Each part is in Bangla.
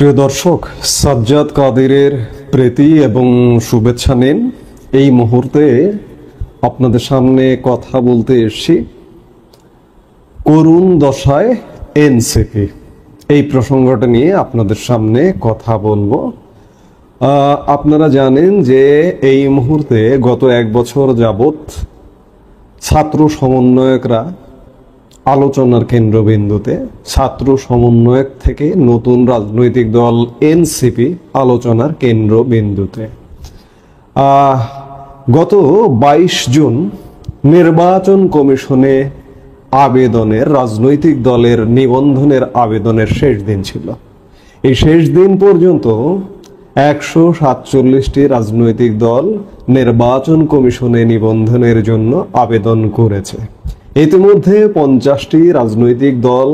প্রিয় দর্শক, সাজ্জাদ কাদেরের প্রীতি এবং শুভেচ্ছা নিন। এই মুহূর্তে আপনাদের সামনে কথা বলতে এসেছি করুণ দশায় এনসিপি, এই প্রসঙ্গটা নিয়ে আপনাদের সামনে কথা বলবো। আপনারা জানেন যে এই মুহূর্তে গত এক বছর যাবৎ ছাত্র সমন্বয়করা আলোচনার কেন্দ্রবিন্দুতে, ছাত্র সমন্বয়ক থেকে নতুন রাজনৈতিক দল এনসিপি আলোচনার কেন্দ্রবিন্দুতে। গত 22 জুন নির্বাচন কমিশনে আবেদনের, রাজনৈতিক দলের নিবন্ধনের আবেদনের শেষ দিন ছিল। এই শেষ দিন পর্যন্ত 147টি রাজনৈতিক দল নির্বাচন কমিশনে নিবন্ধনের জন্য আবেদন করেছে। ইতিমধ্যে 50টি রাজনৈতিক দল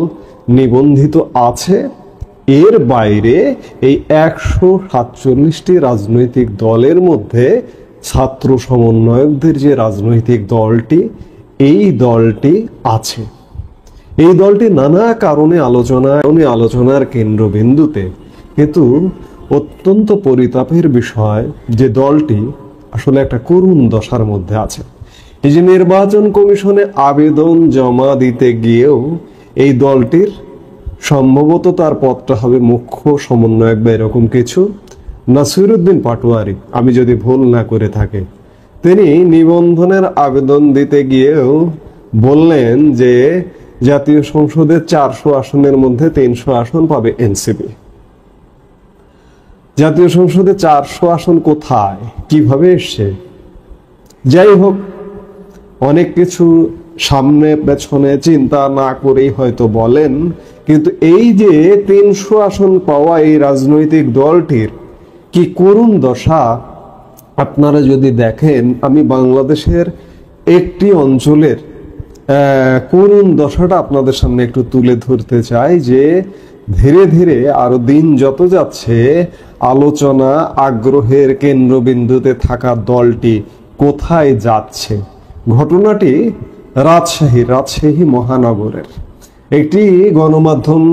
নিবন্ধিত আছে। এর বাইরে এই 147টি রাজনৈতিক দলের মধ্যে ছাত্র সমন্বয়কদের যে রাজনৈতিক দলটি, এই দলটি আছে। এই দলটি নানা কারণে আলোচনার কেন্দ্রবিন্দুতে, কিন্তু অত্যন্ত পরিতাপের বিষয় যে দলটি আসলে একটা করুণ দশার মধ্যে আছে। এই যে নির্বাচন কমিশনে আবেদন জমা দিতে গিয়েও এই দলটির সম্ভবত তার পদটা হবে মুখ্য সমন্বয়ক বা এরকম কিছু, নাসিরউদ্দিন পাটোয়ারি, আমি যদি ভুল না করে থাকি। তিনি নিবন্ধনের আবেদন দিতে গিয়েও বললেন যে জাতীয় সংসদের 400 আসনের মধ্যে 300 আসন পাবে এনসিপি। জাতীয় সংসদে 400 আসন কোথায়, কিভাবে এসছে? যাই হোক, অনেক কিছু সামনে পেছনে চিন্তা না করেই হয়তো বলেন, কিন্তু এই যে 300 আসন পাওয়া এই রাজনৈতিক দলটির কি করুণ দশা আপনারা যদি দেখেন, আমি বাংলাদেশের একটি অঞ্চলের করুণ দশাটা আপনাদের সামনে একটু তুলে ধরতে চাই। যে ধীরে ধীরে আরো দিন যত যাচ্ছে আলোচনা আগ্রহের কেন্দ্রবিন্দুতে থাকা দলটি কোথায় যাচ্ছে। ঘটনাটি রাজশাহী মহানগরের একটি গণমাধ্যম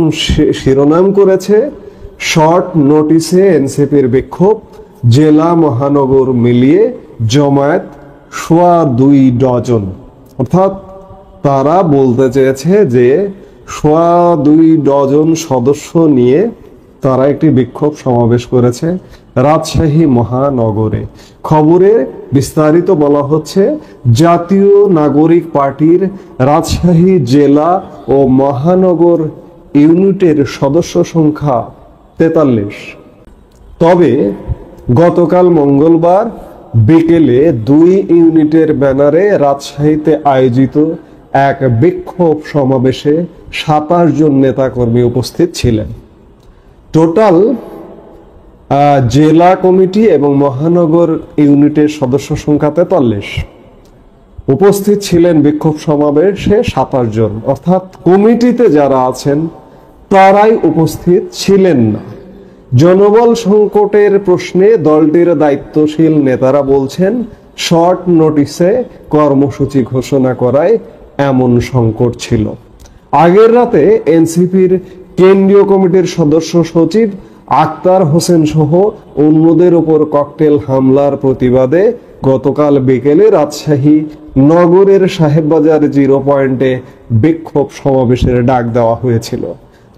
শিরোনাম করেছে, শর্ট নোটিসে এনসিপির বিক্ষোভ, জেলা মহানগর মিলিয়ে জমায়েত 2.25 ডজন। অর্থাৎ তারা বলতে চেয়েছে যে 2.25 ডজন সদস্য নিয়ে তারা একটি বিক্ষোভ সমাবেশ করেছে রাজশাহী মহানগরে। খবরে বিস্তারিত বলা হচ্ছে, জাতীয় নাগরিক পার্টির রাজশাহী জেলা ও মহানগর ইউনিটের সদস্য সংখ্যা 43। তবে গতকাল মঙ্গলবার বিকেলে 2 ইউনিটের ব্যানারে রাজশাহীতে আয়োজিত এক বিক্ষোভ সমাবেশে 27 জন নেতাকর্মী উপস্থিত ছিলেন। টোটাল জেলা কমিটি এবং মহানগর ইউনিটের সদস্য সংখ্যা 43। উপস্থিত ছিলেন বিক্ষোভ সমাবেশে 27 জন, অর্থাৎ কমিটিতে যারা আছেন তারাই উপস্থিত ছিলেন না। জনবল সংকটের প্রশ্নে দলটির দায়িত্বশীল নেতারা বলছেন, শর্ট নোটিসে কর্মসূচি ঘোষণা করায় এমন সংকট ছিল। আগের রাতে এনসিপির কেন্দ্রীয় কমিটির সদস্য সচিব আক্তার হোসেন সহ অন্যদের উপর ককটেল হামলার প্রতিবাদে গতকাল বিকেলে রাজশাহী নগরের সাহেববাজার 0 পয়েন্টে বিক্ষোভ সমাবেশের ডাক দেওয়া হয়েছিল।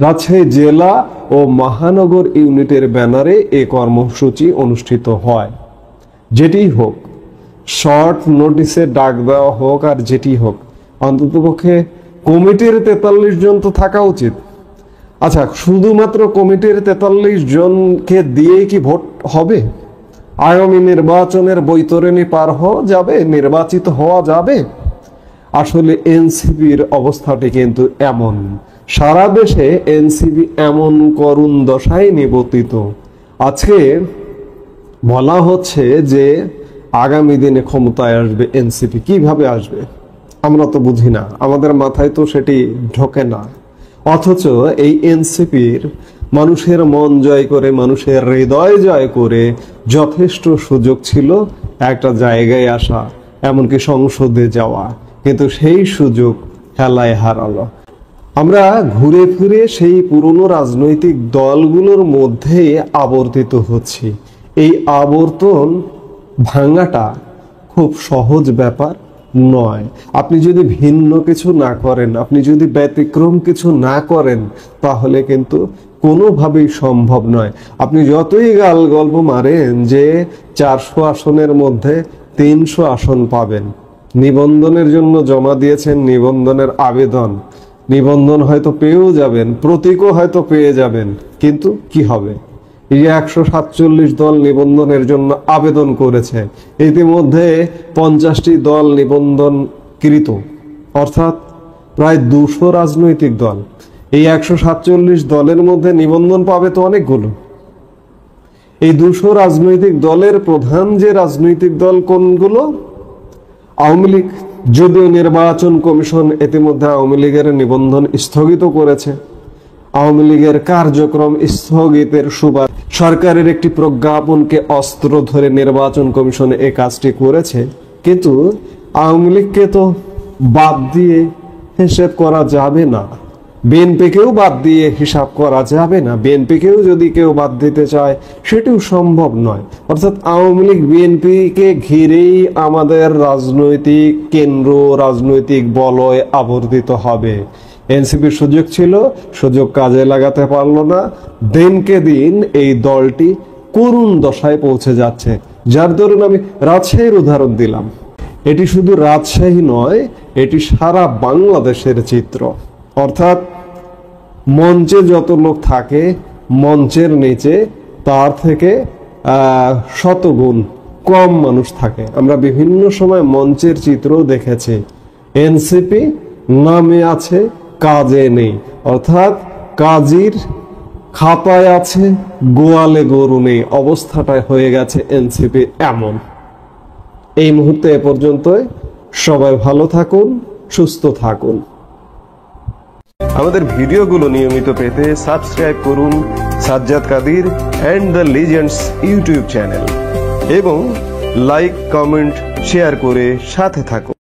রাজশাহী জেলা ও মহানগর ইউনিটের ব্যানারে এ কর্মসূচি অনুষ্ঠিত হয়। যেটি হোক, শর্ট নোটিসে ডাক দেওয়া হোক আর যেটি হোক, অন্ততপক্ষে কমিটির 43 জন তো থাকা উচিত। আচ্ছা, শুধুমাত্র কমিটির 43 জনকে দিয়েই কি ভোট হবে? আগামী নির্বাচনের বৈতরণী পার হওয়া যাবে, নির্বাচিত হওয়া যাবে? আসলে এনসিপির অবস্থাটি কিন্তু এমন। সারা দেশে এনসিপি এমন করুণ দশায় নিবতিত। আজকে বলা হচ্ছে যে আগামী দিনে ক্ষমতায় আসবে এনসিপি। কিভাবে আসবে আমরা তো বুঝি না, আমাদের মাথায় তো সেটি ঢোকে না। অথচ এই এনসিপির মানুষের মন জয় করে, মানুষের হৃদয় জয় করে যথেষ্ট সুযোগ ছিল একটা জায়গায় আসা, এমনকি সংসদে যাওয়া, কিন্তু সেই সুযোগ হেলায় হারালো। আমরা ঘুরে ফিরে সেই পুরনো রাজনৈতিক দলগুলোর মধ্যে আবর্তিত হচ্ছি। এই আবর্তন ভাঙাটা খুব সহজ ব্যাপার নয়। আপনি যদি ভিন্ন কিছু না করেন, আপনি যদি ব্যতিক্রম কিছু না করেন, তাহলে কিন্তু কোনোভাবেই সম্ভব নয়। আপনি যতই গাল গল্প মারেন যে 400 আসনের মধ্যে 300 আসন পাবেন, নিবন্ধনের জন্য জমা দিয়েছেন নিবন্ধনের আবেদন, নিবন্ধন হয়তো পেয়েও যাবেন, প্রতীকও হয়তো পেয়ে যাবেন, কিন্তু কি হবে? এই 147 দল নিবন্ধনের জন্য আবেদন করেছে, ইতিমধ্যে 50টি দল নিবন্ধনকৃত, অর্থাৎ প্রায় 200 রাজনৈতিক দল। এই 147 দলের মধ্যে নিবন্ধন পাবে তো অনেকগুলো। এই 200 রাজনৈতিক দলের প্রধান যে রাজনৈতিক দল কোনগুলো? আওয়ামী লীগ। যদিও নির্বাচন কমিশন ইতিমধ্যে আওয়ামী লীগের নিবন্ধন স্থগিত করেছে, আওয়ামী লীগের কার্যক্রম স্থগিতের সুবাদ সরকারের একটি প্রজ্ঞাপনকে অস্ত্র ধরে নির্বাচন কমিশন এই কাজটি করেছে, কিন্তু আওয়ামী লীগকে তো বাদ দিয়ে হিসেব করা যাবে না, বিএনপিকেও বাদ দিয়ে হিসাব করা যাবে না। বিএনপিকেও যদি কেউ বাদ দিতে চায় সেটিও সম্ভব নয়। অর্থাৎ আওয়ামী লীগ বিএনপিকে ঘিরেই আমাদের রাজনৈতিক কেন্দ্র, রাজনৈতিক বলয় আবর্তিত হবে। এনসিপির সুযোগ ছিল, সুযোগ কাজে লাগাতে পারলো না। দিনকে দিন এই দলটি করুণ দশায় পৌঁছে যাচ্ছে। যার দরুন আমি রাজশাহীর উদাহরণ দিলাম। এটি শুধু রাজশাহী নয়, এটি সারা বাংলাদেশের চিত্র। অর্থাৎ মঞ্চে যত লোক থাকে, মঞ্চের নিচে তার থেকে শতগুণ কম মানুষ থাকে। আমরা বিভিন্ন সময় মঞ্চের চিত্র দেখেছি। এনসিপি নামে আছে, কাজে নেই। অর্থাৎ কাজীর খাতায় আছে, গোয়ালে গরু নেই। অবস্থাটা হয়ে গেছে এনসিপি এমন। এই মুহূর্তে এ পর্যন্তই। সবাই ভালো থাকুন, সুস্থ থাকুন। আমাদের ভিডিওগুলো নিয়মিত পেতে সাবস্ক্রাইব করুন Sajjad Kadir and the legends YouTube channel এবং লাইক, কমেন্ট, শেয়ার করে সাথে থাকুন।